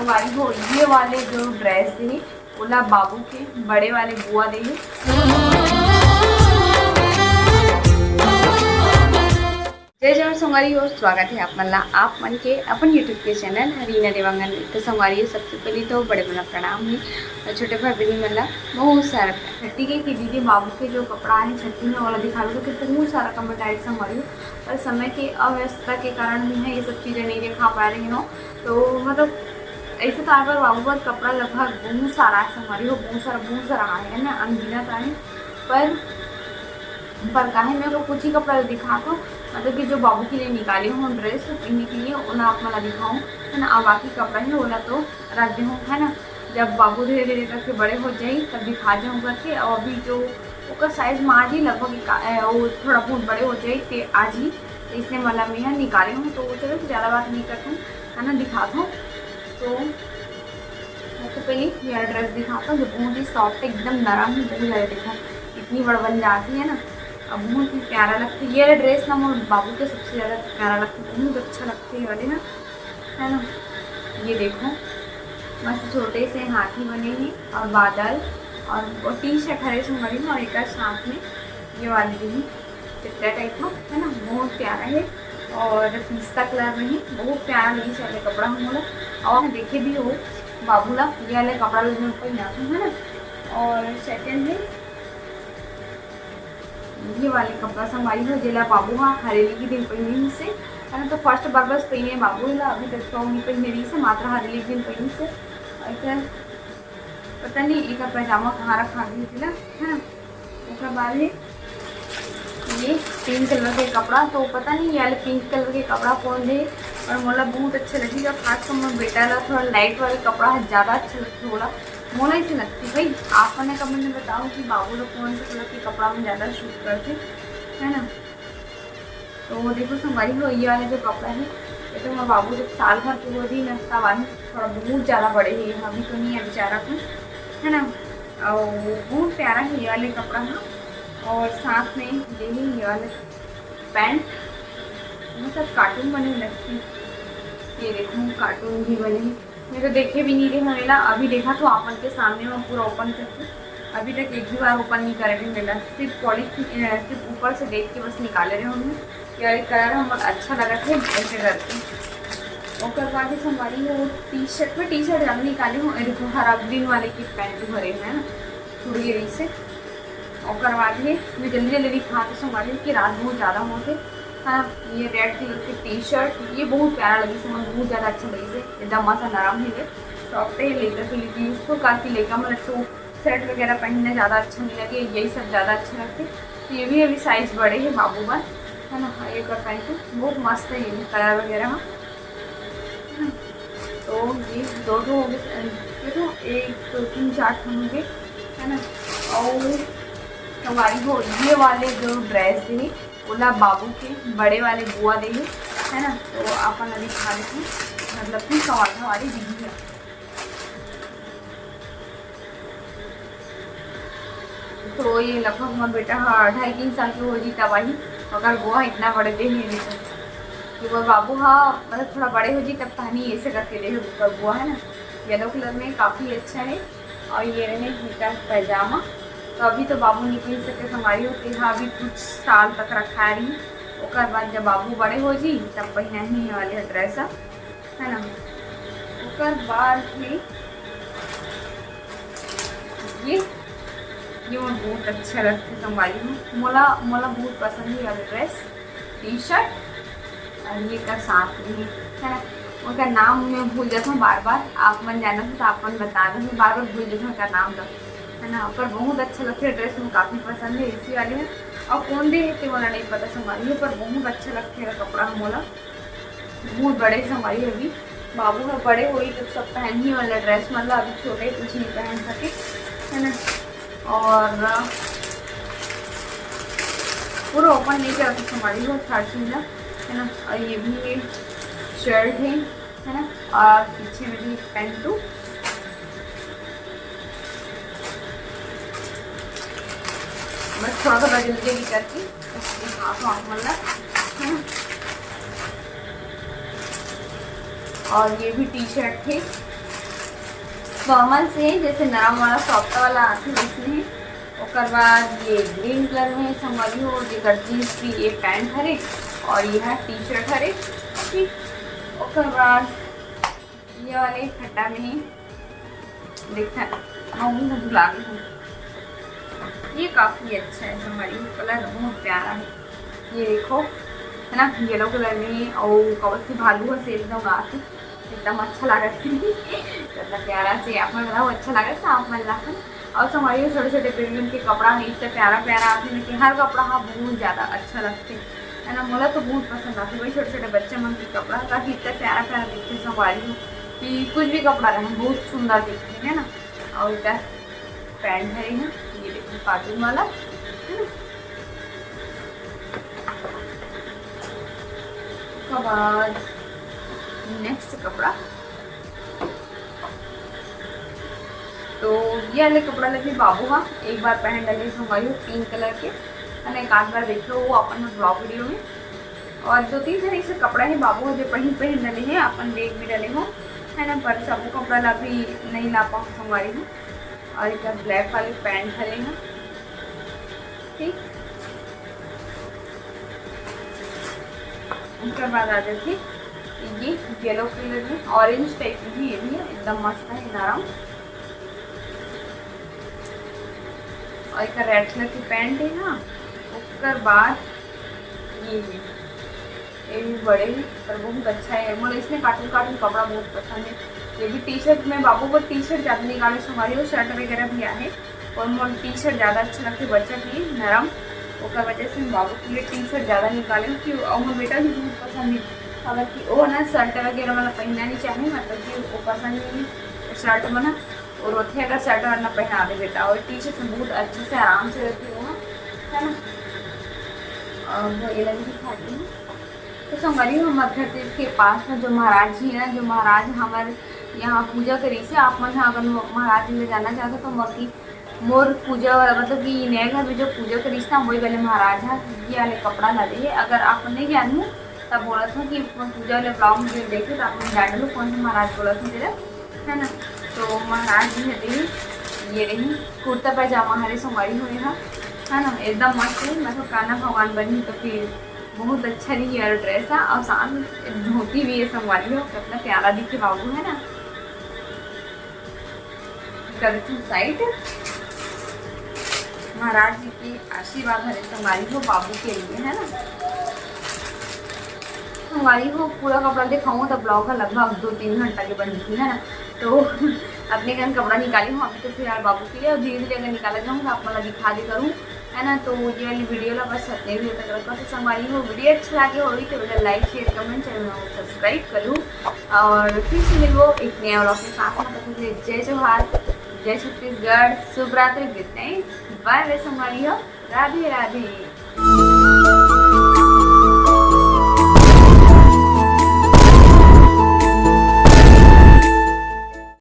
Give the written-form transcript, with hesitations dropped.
हमारी हो ये वाले जो ड्रेस थे ओला बाबू के बड़े वाले बुआ दे। जय जवाहर संगवारी हो, स्वागत है आप मन ला आप मन के अपन यूट्यूब के चैनल रीना देवांगन। तो संगवारी सबसे पहले तो बड़े बड़ा प्रणाम है और छोटे भाई बहनी मन ला बहुत सारा छठी के कि दीदी बाबू के जो कपड़ा है छठी में वाला दिखा लो कि बहुत सारा कमेंट आए संगवारी पर समय की अव्यवस्था के कारण भी है ये सब चीज़ें नहीं दिखा पा रही हो। तो मतलब ऐसे तो पर बाबू का कपड़ा लगभग बहुत सारा है संगवारी हो, बहुत सारा है ना, अनगिनत आए पर काहे मेरे को कुछ ही कपड़ा दिखा तो मतलब कि जो बाबू के लिए निकाली हूँ ड्रेस पहनने के लिए ओला आप मला दिखाऊँ है ना। अब बाकी कपड़ा है ओला तो रख दे हूँ है ना, जब बाबू धीरे धीरे करके बड़े हो जाए तब दिखा जाऊँ करके। और अभी जो उसका साइज में आज ही लगभग वो थोड़ा बहुत बड़े हो जाए तो आज ही इसने मला में यहाँ निकाले हूँ। तो चलो ज़्यादा बात नहीं करता हूँ है ना, दिखाता हूँ। तो पहले ये ड्रेस दिखाता हूँ जो बहुत ही सॉफ्ट एकदम नरम ही बहुत ज़्यादा देखो इतनी बड़ बन जाती है ना, अब बहुत ही प्यारा लगता है ये ड्रेस ना। मोर बाबू के सबसे ज़्यादा प्यारा लगता है, बहुत अच्छा लगता है ये वाले ना है ना। ये देखो मस्त छोटे से हाथी बने हैं और बादल और टी शर्ट हरे से मरी और एक साथ में ये वाली भी चित्रा टाइप का है ना, बहुत प्यारा है और पिस्ता कलर में ही बहुत प्यारा लगी से वाले कपड़ा हम बोला। और देखे भी हो बाबू ला ये वाले कपड़ा लोग पहना है ना। और सेकेंड है ये वाले कपड़ा संभाली हो जिला बाबू हाँ हरेली की दिन पहनी से है ना। तो फर्स्ट बार बस पहने बाबू ला अभी तक तो नहीं पहने रही से मात्र हरेली के दिन पहनी से। और पता नहीं एक पैजामा कहाँ रखा गई थी ना है ना। उसके बाद है ये पिंक कलर के कपड़ा, तो पता नहीं ये पिंक कलर के कपड़ा कौन दे और मोला बहुत अच्छा लगेगा। खासकर मैं बेटा ला थोड़ा लाइट वाले कपड़ा है ज़्यादा अच्छा लगता है बोला मोला ऐसे लगती भाई। आप अपने कमेंट में बताओ कि बाबू लोग कौन से कलर के कपड़ा में ज़्यादा शूट करते है ना। तो वो देखो संगवारी हो ये वाले जो कपड़ा है ये तो मैं बाबू जब साल भर के हो रही ना तब आई थोड़ा बहुत ज़्यादा बड़े हैं, अभी तो नहीं है बेचारा को है ना। और बहुत प्यारा है ये वाले कपड़ा है। और साथ में ये वाले पैंट मतलब कार्टून बने लगते हैं, ये देखो कार्टून भी बने हैं। मैं तो देखे भी नहीं थे मेला, अभी देखा तो आपन के सामने में पूरा ओपन करके अभी तक एक भी बार ओपन नहीं करे थे मेला, सिर्फ पॉलिथीन सिर्फ ऊपर से देख के बस निकाले रहे उन्हें। यार कलर हम अच्छा लगा था ऐसे करके। और करवा के संभाली वो टी शर्ट में टी शर्ट रंग निकाले हूँ देखो हरा ग्रीन वाले की पैंट भरे हुए हैं ना थोड़ी देरी से। और करवा दिए मैं जल्दी जल्दी दिखा के संभाली कि रात बहुत ज़्यादा होते हाँ। ये रेड कलर की टी शर्ट ये बहुत प्यारा लगी से मुझे बहुत ज़्यादा अच्छा लगी से एकदम मसा नरम है सॉफ्ट है लेकर के लिए यूज़फुल काफ़ी लेकर मतलब तो शर्ट वगैरह पहनना ज़्यादा अच्छा नहीं लगे, यही सब ज़्यादा अच्छे लगते। तो ये भी अभी साइज़ बड़े हैं बाबू का है ना। ये कर पैंट बहुत मस्त है ये भी कलर वगैरह है। तो ये दो हो गए देखो 1 2 3 4 होंगे है ना। और हमारी हो ये वाले जो ड्रेस थे ओला बाबू के बड़े वाले बुआ दे है ना। तो अपन अभी खा लेते मतलब कि कवाटा वाली दीदी है। तो ये लगभग हमारा बेटा 2.5 साल की हो जी तब आई अगर बुआ इतना बड़े दे नहीं देते कि वो बाबू हाँ मतलब थोड़ा बड़े हो जी तब पहनी ऐसे करके दे ऊपर बुआ है ना। येलो कलर में काफ़ी अच्छा है। और ये रहे बेटा पैजामा, तो अभी तो बाबू नहीं पहन सके हमारी होती हाँ अभी कुछ साल तक रखा रही। उसके बाद जब बाबू बड़े हो जी तब पहना ही वाले ड्रेस है ना। उसके बाद है ये मुझे बहुत अच्छा लगता है संभाली हूँ मोला बहुत पसंद है वाले ड्रेस टी शर्ट और ये का साथ में है ना। उनका नाम मैं भूल जाता हूँ बार बार, आप मन जाना तो आप मन बता दो मैं बार बार भूल जाता हूँ उनका नाम तो है ना। पर बहुत अच्छा लगता है ड्रेस मुझे काफ़ी पसंद है इसी वाले में। और कौन दे है वाला नहीं पता संभाली पर बहुत अच्छा लगता है कपड़ा मोला बहुत बड़े संभाली अभी बाबू में बड़े हुई तो सब पहन ही वाला ड्रेस मतलब अभी छोटे कुछ नहीं पहन सके है ना। और पूरा ओपन नहीं किया तो संभाली हो थर्ड चीज़ है ना। और ये भी शर्ट है ना और पीछे में भी पैंट टू बस थोड़ा सा जल्दी करके हाँ मतलब है ना। और ये भी टी शर्ट थे नॉर्मल से जैसे नरम वाला सॉफ्ट वाला आती है इसमें। और बाद ये ग्रीन कलर में संभाली हो जेकर जीन्स की ये पैंट हरे और यह टी शर्ट हरे। ठीक, और बाद ये वाले खट्टा में देखा मैं भुला गई हूँ, ये काफ़ी अच्छा है संभाली, कलर बहुत प्यारा है। ये देखो है ना, येलो कलर में और कवर की भालू है से एकदम आके एकदम अच्छा लगा कितना प्यारा से आप मैं बताओ अच्छा लगा था आप मन लाखन। और हमारे छोटे छोटे प्रिंट के कपड़ा है इतना प्यारा प्यारा आते हैं कि हर कपड़ा हाँ बहुत ज़्यादा अच्छा लगते है ना, मोला तो बहुत पसंद आते वही छोटे छोटे बच्चे मन के कपड़ा काफ़ी इतना प्यारा प्यारा दिखते हैं संभाली कि कुछ भी कपड़ा रहे बहुत सुंदर दिखते हैं ना। और इधर पैंट है ना, ये देखिए कार्टून वाला है ना। उसके बाद नेक्स्ट कपड़ा, तो ये वाले कपड़ा लगे बाबू हाँ एक बार पहन डाले हमारी पिंक कलर के है, एक आध बार देख लो वो अपन ब्लॉग वीडियो में। और 2-3 तरह से कपड़ा है बाबू जो पहन डाले हैं अपन देख भी डाले हो है ना, पर सब कपड़ा ला भी नहीं ला पाऊँ हमारी हूँ। और एक ब्लैक वाले पैंट खड़े हैं। ठीक, उसके बाद आ जाती ये येलो कलर में ऑरेंज टाइप में ये भी है, एकदम मस्त है नरम। और एक रेड कलर की पैंट है ना। उसके बाद ये भी बड़े हैं पर बहुत अच्छा है, मतलब इसमें कार्टून कार्टून कपड़ा बहुत पसंद है। ये भी टी शर्ट में बाबू को टी शर्ट ज़्यादा निकाले हमारी और शर्ट वगैरह भी है और मोल टी शर्ट ज़्यादा अच्छा लगती है बच्चा की नरम, उसका वजह से बाबू के लिए टी शर्ट ज़्यादा निकाले कि और बेटा भी बहुत पसंद है। अगर कि वो ना शर्ट वगैरह वाला पहनना नहीं चाहिए मतलब कि वो पसंद नहीं है शर्ट बना और होते अगर शर्ट वाला पहना दे बेटा, और टी शर्ट में बहुत अच्छे से आराम से रहती है है ना। और वो ये लगी दिखाती हूँ तो संगरी मध्य प्रदेश के पास में जो महाराज जी है, जो महाराज हमारे यहाँ पूजा करी से आप मन अगर महाराज जी में जाना चाहते तो मोर पूजा मतलब कि नए घर में जो पूजा करी ना वही वाले महाराज है ये वाले कपड़ा ला दे। अगर आप नहीं जानू तब बोला था कि पूजा वाले ब्लॉग में देखे तो आपने जान लो कौन सा महाराज बोला था तेरा है ना। तो महाराज जी है ये रही कुर्ता पैजामा हरे संगरी हुए है ना, एकदम मस्त है। मतलब कान्हा भगवान बनी तो फिर बहुत अच्छा रही है ड्रेस है और साथ धोती भी है संभाली हो कितना प्यारा दिखे बाबू है ना। करती हूँ साइड, महाराज जी की आशीर्वाद हरे संभाली हो बाबू के लिए है ना। संभाली हो पूरा कपड़ा दिखाऊँ तो ब्लॉग का लगभग 2-3 घंटा की बनी थी है ना। तो अपने घर कपड़ा निकाली हूँ अभी तो फिलहाल बाबू के लिए और धीरे धीरे अगर निकाला जाऊँ तो आप मतलब दिखा दे करूँ है ना। तो ये वाली वीडियो ला बस सत्य भी तक रखा तो संभाली हो वीडियो अच्छा लगे होगी तो video like share comment channel को सब्सक्राइब करूँ और फिर से मिलो एक नया व्लॉग के साथ में। तो जय जोहार, जय छत्तीसगढ़, शुभ रात्रि, गुड नाइट, बाय बाय संभाली हो, राधे राधे।